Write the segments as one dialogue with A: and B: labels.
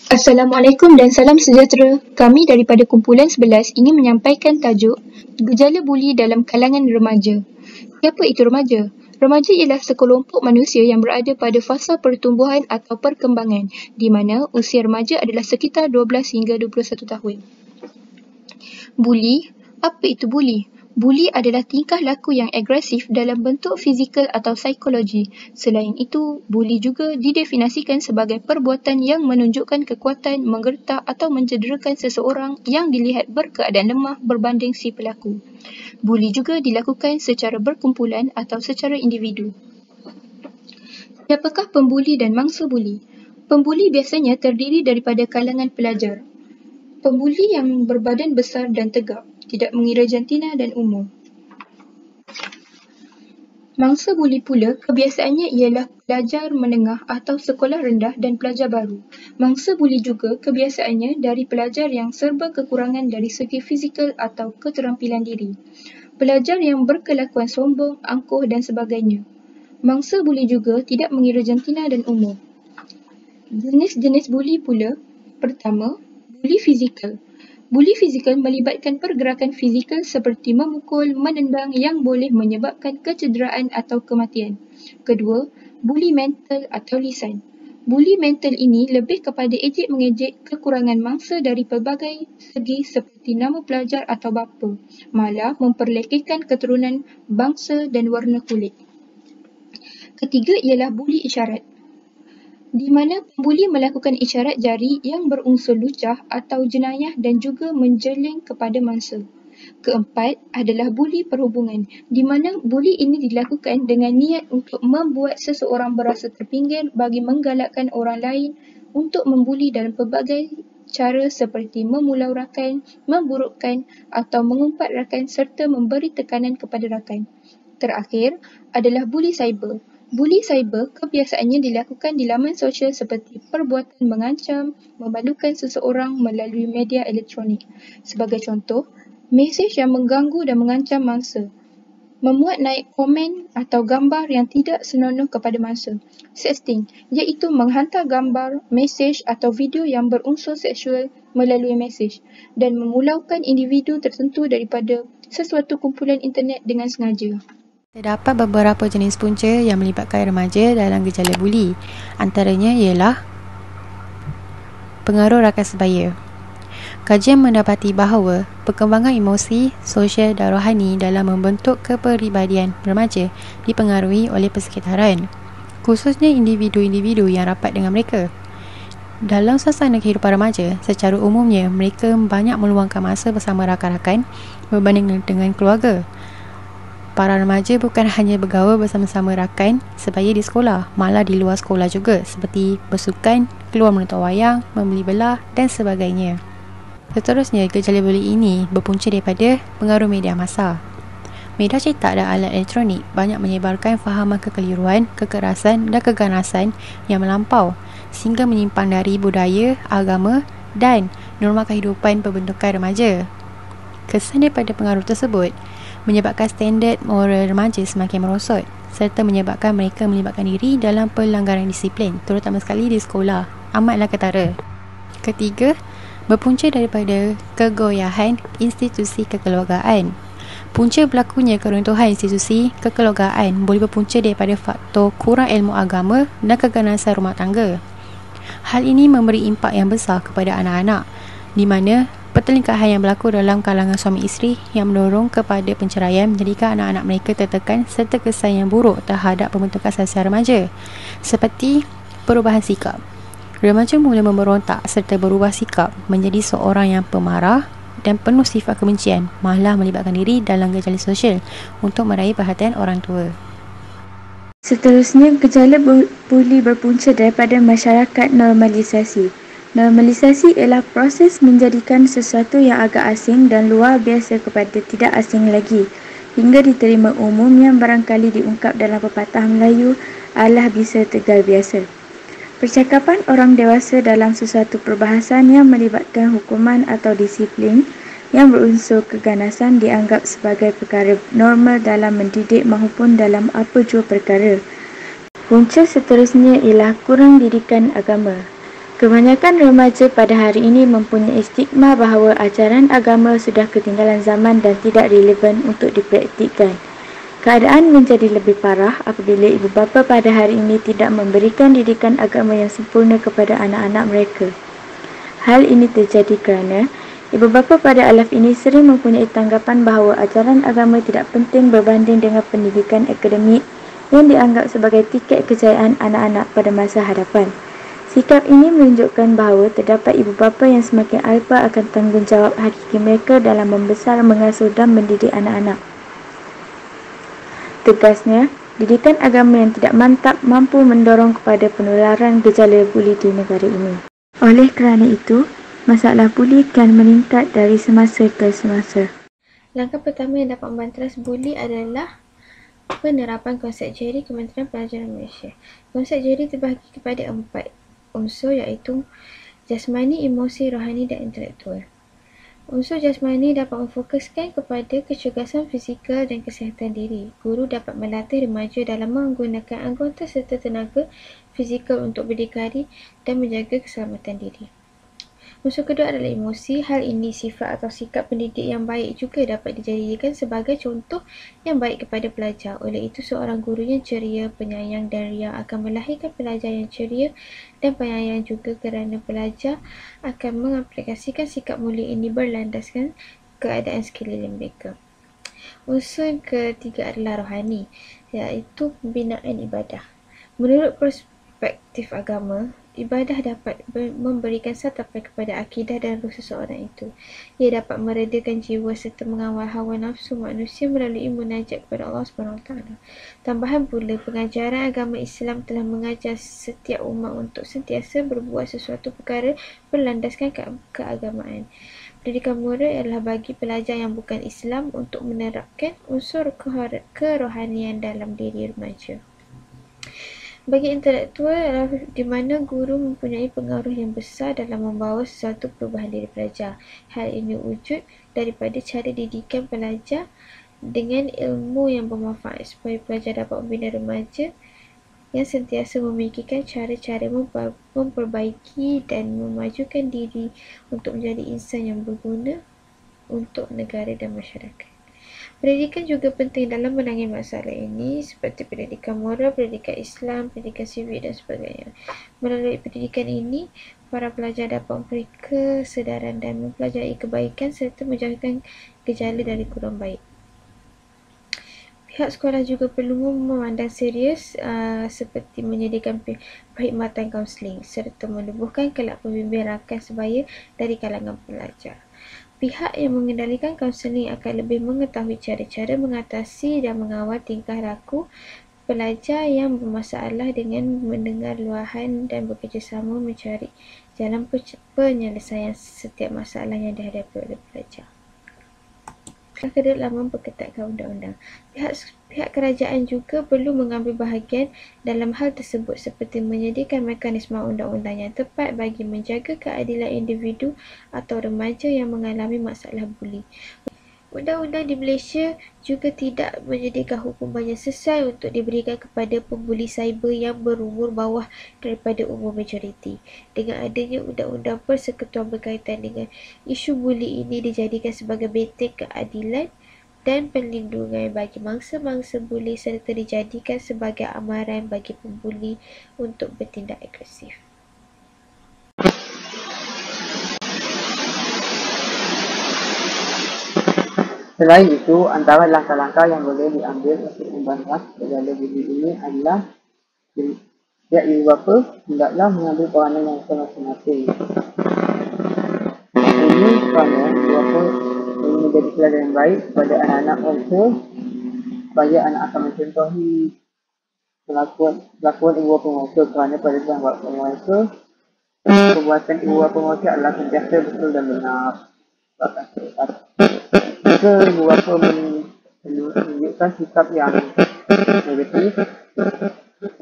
A: Assalamualaikum dan salam sejahtera. Kami daripada kumpulan 11 ingin menyampaikan tajuk Gejala buli dalam kalangan remaja. Siapa itu remaja? Remaja ialah sekelompok manusia yang berada pada fasa pertumbuhan atau perkembangan, di mana usia remaja adalah sekitar 12 hingga 21 tahun. Buli? Apa itu buli? Buli adalah tingkah laku yang agresif dalam bentuk fizikal atau psikologi. Selain itu, buli juga didefinisikan sebagai perbuatan yang menunjukkan kekuatan, menggertak atau mencederakan seseorang yang dilihat berkeadaan lemah berbanding si pelaku. Buli juga dilakukan secara berkumpulan atau secara individu. Siapakah pembuli dan mangsa buli? Pembuli biasanya terdiri daripada kalangan pelajar. Pembuli yang berbadan besar dan tegap, tidak mengira jantina dan umur. Mangsa buli pula kebiasaannya ialah pelajar menengah atau sekolah rendah dan pelajar baru. Mangsa buli juga kebiasaannya dari pelajar yang serba kekurangan dari segi fizikal atau keterampilan diri. Pelajar yang berkelakuan sombong, angkuh dan sebagainya. Mangsa buli juga tidak mengira jantina dan umur. Jenis-jenis buli pula, pertama, buli fizikal. Buli fizikal melibatkan pergerakan fizikal seperti memukul, menendang yang boleh menyebabkan kecederaan atau kematian. Kedua, buli mental atau lisan. Buli mental ini lebih kepada ejek-mengejek kekurangan mangsa dari pelbagai segi seperti nama pelajar atau bapa, malah memperlekehkan keturunan, bangsa dan warna kulit. Ketiga ialah buli isyarat, di mana pembuli melakukan isyarat jari yang berunsur lucah atau jenayah dan juga menjeling kepada mangsa. Keempat adalah buli perhubungan, di mana buli ini dilakukan dengan niat untuk membuat seseorang berasa terpinggir bagi menggalakkan orang lain untuk membuli dalam pelbagai cara seperti memula rakan, memburukkan atau mengumpat rakan serta memberi tekanan kepada rakan. Terakhir adalah buli cyber. Buli cyber kebiasaannya dilakukan di laman sosial seperti perbuatan mengancam, memalukan seseorang melalui media elektronik. Sebagai contoh, mesej yang mengganggu dan mengancam mangsa, memuat naik komen atau gambar yang tidak senonoh kepada mangsa. Sexting, iaitu menghantar gambar, mesej atau video yang berunsur seksual melalui mesej dan memulaukan individu tertentu daripada sesuatu kumpulan internet dengan sengaja.
B: Terdapat beberapa jenis punca yang melibatkan remaja dalam gejala buli. Antaranya ialah pengaruh rakan sebaya. Kajian mendapati bahawa perkembangan emosi, sosial dan rohani dalam membentuk kepribadian remaja dipengaruhi oleh persekitaran, khususnya individu-individu yang rapat dengan mereka. Dalam suasana kehidupan remaja, secara umumnya mereka banyak meluangkan masa bersama rakan-rakan berbanding dengan keluarga. Para remaja bukan hanya bergaul bersama-sama rakan sebaya di sekolah, malah di luar sekolah juga, seperti bersukan, keluar menonton wayang, membeli belah dan sebagainya. Seterusnya, gejala buli ini berpunca daripada pengaruh media massa. Media cetak dan alat elektronik banyak menyebarkan fahaman kekeliruan, kekerasan dan keganasan yang melampau sehingga menyimpang dari budaya, agama dan norma kehidupan pembentukan remaja. Kesan daripada pengaruh tersebut menyebabkan standard moral remaja semakin merosot serta menyebabkan mereka melibatkan diri dalam pelanggaran disiplin, terutama sekali di sekolah. Amatlah ketara. Ketiga, berpunca daripada kegoyahan institusi kekeluargaan. Punca berlakunya keruntuhan institusi kekeluargaan boleh berpunca daripada faktor kurang ilmu agama dan keganasan rumah tangga. Hal ini memberi impak yang besar kepada anak-anak, di mana pertelingkahan yang berlaku dalam kalangan suami isteri yang mendorong kepada penceraian menjadikan anak-anak mereka tertekan serta kesan yang buruk terhadap pembentukan sasial remaja, seperti perubahan sikap. Remaja mula memberontak serta berubah sikap menjadi seorang yang pemarah dan penuh sifat kebencian, malah melibatkan diri dalam gejala sosial untuk meraih perhatian orang tua.
C: Seterusnya, gejala buli berpunca daripada masyarakat normalisasi. Normalisasi ialah proses menjadikan sesuatu yang agak asing dan luar biasa kepada tidak asing lagi, hingga diterima umum yang barangkali diungkap dalam pepatah Melayu, alah bisa tegal biasa. Percakapan orang dewasa dalam sesuatu perbahasan yang melibatkan hukuman atau disiplin yang berunsur keganasan dianggap sebagai perkara normal dalam mendidik maupun dalam apa jua perkara. Punca seterusnya ialah kurang didikan agama. Kebanyakan remaja pada hari ini mempunyai stigma bahawa ajaran agama sudah ketinggalan zaman dan tidak relevan untuk dipraktikkan. Keadaan menjadi lebih parah apabila ibu bapa pada hari ini tidak memberikan didikan agama yang sempurna kepada anak-anak mereka. Hal ini terjadi kerana ibu bapa pada alaf ini sering mempunyai tanggapan bahawa ajaran agama tidak penting berbanding dengan pendidikan akademik yang dianggap sebagai tiket kejayaan anak-anak pada masa hadapan. Sikap ini menunjukkan bahawa terdapat ibu bapa yang semakin alpa akan tanggungjawab hakiki mereka dalam membesar, mengasuh dan mendidik anak-anak. Tegasnya, didikan agama yang tidak mantap mampu mendorong kepada penularan gejala buli di negara ini. Oleh kerana itu, masalah buli akan meningkat dari semasa ke semasa.
D: Langkah pertama yang dapat membanteras buli adalah penerapan konsep Jerry Kementerian Pelajaran Malaysia. Konsep Jerry terbahagi kepada 4 unsur iaitu jasmani, emosi, rohani dan intelektual. Unsur jasmani dapat memfokuskan kepada kecergasan fizikal dan kesihatan diri. Guru dapat melatih remaja dalam menggunakan anggota serta tenaga fizikal untuk berdikari dan menjaga keselamatan diri. Unsur kedua adalah emosi. Hal ini sifat atau sikap pendidik yang baik juga dapat dijadikan sebagai contoh yang baik kepada pelajar. Oleh itu, seorang guru yang ceria, penyayang dan riang akan melahirkan pelajar yang ceria dan penyayang juga kerana pelajar akan mengaplikasikan sikap mulia ini berlandaskan keadaan sekeliling mereka. Unsur ketiga adalah rohani, iaitu pembinaan ibadah. Menurut perspektif agama, ibadah dapat memberikan santapan kepada akidah dan ruh seseorang itu. Ia dapat meredakan jiwa serta mengawal hawa nafsu manusia melalui munajat kepada Allah SWT. Tambahan pula, pengajaran agama Islam telah mengajar setiap umat untuk sentiasa berbuat sesuatu perkara berlandaskan keagamaan. Pendidikan moral adalah bagi pelajar yang bukan Islam untuk menerapkan unsur kerohanian dalam diri remaja. Bagi intelektual adalah di mana guru mempunyai pengaruh yang besar dalam membawa sesuatu perubahan diri pelajar. Hal ini wujud daripada cara didikan pelajar dengan ilmu yang bermanfaat supaya pelajar dapat membina remaja yang sentiasa memikirkan cara-cara memperbaiki dan memajukan diri untuk menjadi insan yang berguna untuk negara dan masyarakat. Pendidikan juga penting dalam menangani masalah ini seperti pendidikan moral, pendidikan Islam, pendidikan sivik dan sebagainya. Melalui pendidikan ini, para pelajar dapat memberi kesedaran dan mempelajari kebaikan serta menjauhkan gejala dari kurang baik. Pihak sekolah juga perlu memandang serius seperti menyediakan perkhidmatan kaunseling serta menubuhkan kelab pembimbing rakan sebaya dari kalangan pelajar. Pihak yang mengendalikan kaunseling akan lebih mengetahui cara-cara mengatasi dan mengawal tingkah laku pelajar yang bermasalah dengan mendengar luahan dan bekerjasama mencari jalan penyelesaian setiap masalah yang dihadapi oleh pelajar. Kedua adalah memperketatkan undang-undang. Pihak kerajaan juga perlu mengambil bahagian dalam hal tersebut seperti menyediakan mekanisme undang-undang yang tepat bagi menjaga keadilan individu atau remaja yang mengalami masalah buli. Undang-undang di Malaysia juga tidak menyediakan hukuman yang sesuai untuk diberikan kepada pembuli cyber yang berumur bawah daripada umur majoriti. Dengan adanya undang-undang persekutuan berkaitan dengan isu buli ini dijadikan sebagai benteng keadilan dan perlindungan bagi mangsa-mangsa buli serta dijadikan sebagai amaran bagi pembuli untuk bertindak agresif.
E: Selain itu, antara langkah-langkah yang boleh diambil untuk membantas gejala buli ini adalah setiap ibu bapa hendaklah mengambil peranan yang masing-masing. Ini kerana ibu bapa ingin menjadi teladan yang baik kepada anak-anak mereka supaya anak akan mencontohi kelakuan ibu bapa mereka kerana pada zaman bapa mereka perbuatan ibu bapa mereka adalah sentiasa betul dan benar. Jika ibu bapa menunjukkan sikap yang negatif,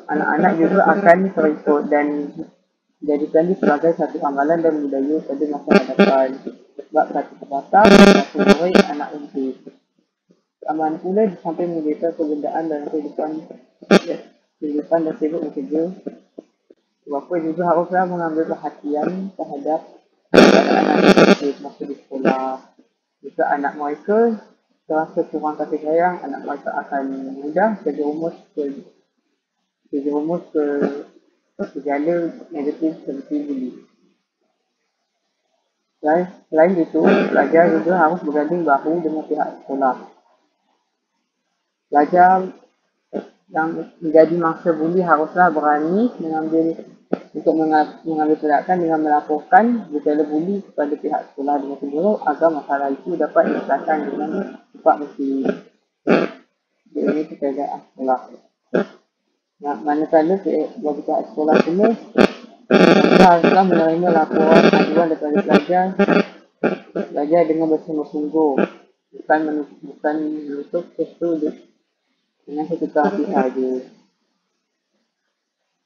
E: anak-anak juga akan terikut dan jadikan dia sebagai satu amalan dan budaya pada masa hadapan. Sebab satu terbatas, satu murid, anak unti. Aman pula sampai menyediakan kebendaan dan kehidupan dan sibuk bekerja bapa juga haruslah mengambil perhatian terhadap anak-anak masa di sekolah. Jika anak mereka terasa kurang kasih sayang, anak mereka akan mudah terjerumus ke gejala negatif seperti buli. Selain itu, pelajar juga harus berganding bahu dengan pihak sekolah. Pelajar yang menjadi mangsa buli haruslah berani mengambil tindakan dengan melaporkan gejala buli kepada pihak sekolah dengan segera agar masalah itu dapat diselesaikan dengan cepat mesti. Ini keadaan sekolah. Manakala bagi pihak sekolah semua haruslah menerima laporan aduan daripada pelajar dengan bersungguh-sungguh, bukan menutup itu dengan sekitar hati sahaja.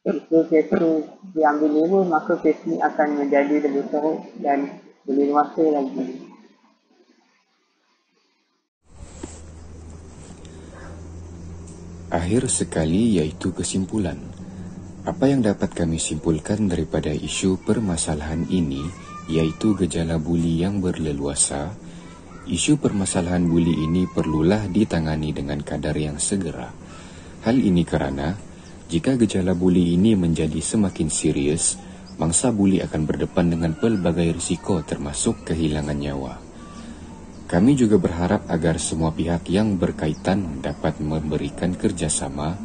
E: Jika kes itu diambil lima, maka kes ini akan menjadi lebih teruk dan lebih luas lagi.
F: Akhir sekali iaitu kesimpulan. Apa yang dapat kami simpulkan daripada isu permasalahan ini iaitu gejala buli yang berleluasa. Isu permasalahan buli ini perlulah ditangani dengan kadar yang segera. Hal ini kerana jika gejala buli ini menjadi semakin serius, mangsa buli akan berdepan dengan pelbagai risiko termasuk kehilangan nyawa. Kami juga berharap agar semua pihak yang berkaitan dapat memberikan kerjasama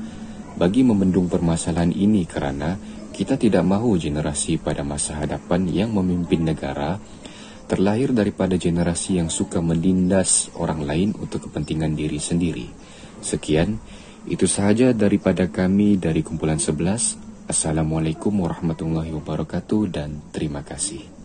F: bagi membendung permasalahan ini kerana kita tidak mahu generasi pada masa hadapan yang memimpin negara terlahir daripada generasi yang suka menindas orang lain untuk kepentingan diri sendiri. Sekian, itu sahaja daripada kami dari kumpulan 11. Assalamualaikum warahmatullahi wabarakatuh dan terima kasih.